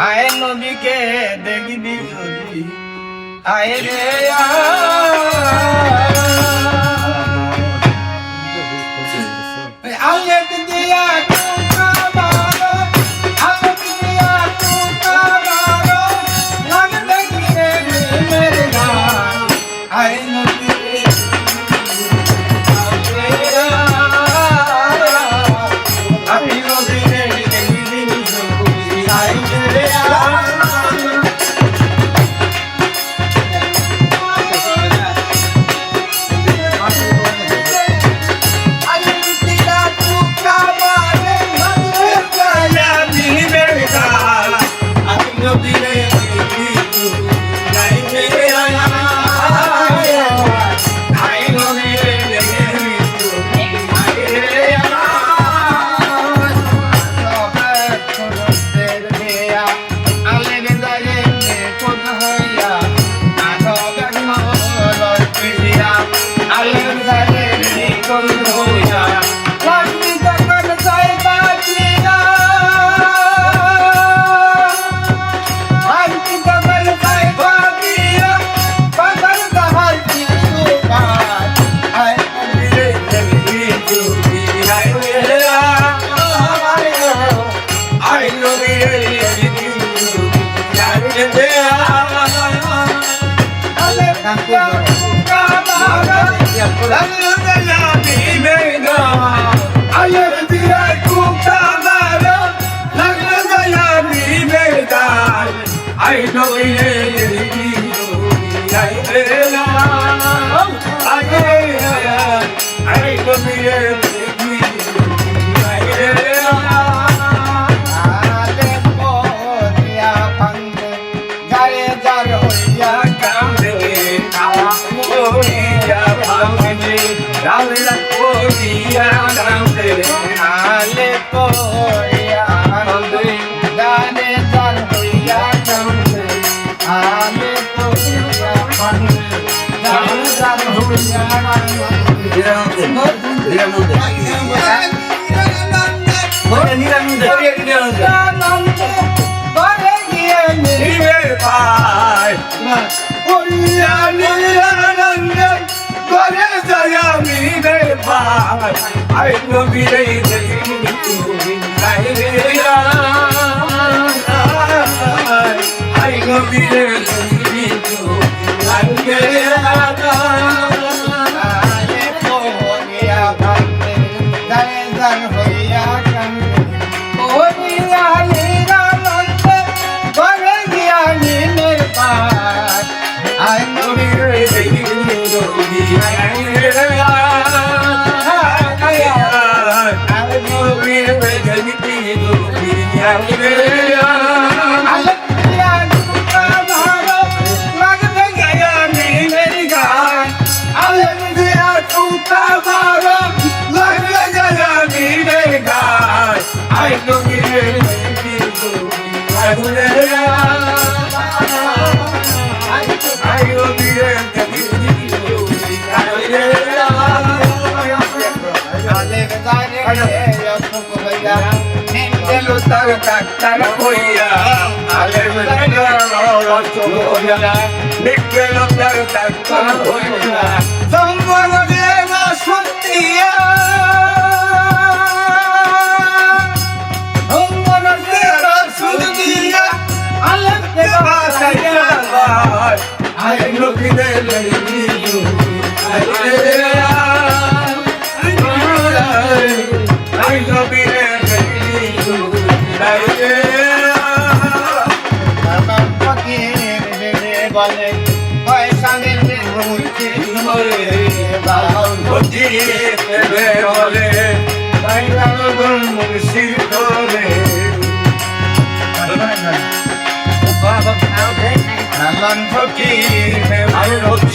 আয় নবীকে দেখবি যদি আয় রে আলেক দিয়া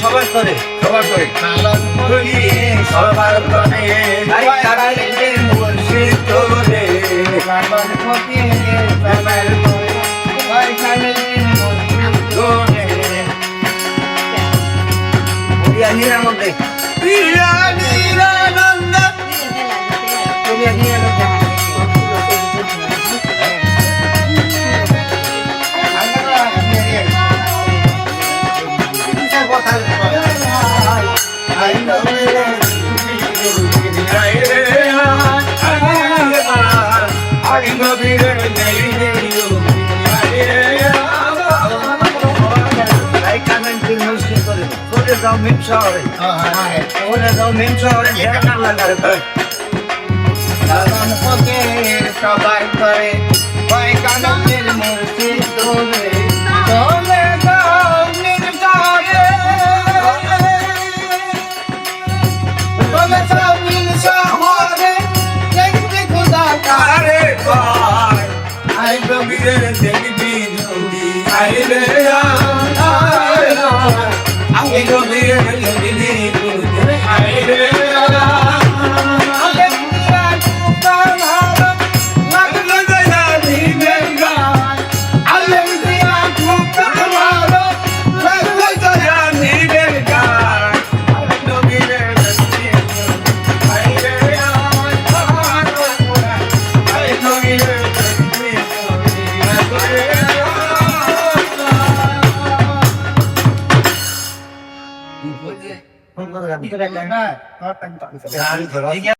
সবার করে সবার করে মধ্যে প্রিয়া নিরানন্দ যাও মিম শহরে ওরে যাও মিম শহরে ঢেকা লাগারে লালন ফকির সবার করে পয়গামের মুর্শিদ তুমি চলে যাও মির্জারে চলে যাও মির শহরে দেখবি খুদা আরে ভাই আই কবিরে দেখবি নদী আইলে আমি কবিরে দেখবি নদী আইলে লাগলো দয়া দিবে গান আলেম দিয়া ঠুকা মারো লাগলো দয়া দিবে গান কবিরে দেখবি আইলে আই কবিরে দেখবি নদী ফোন করে গান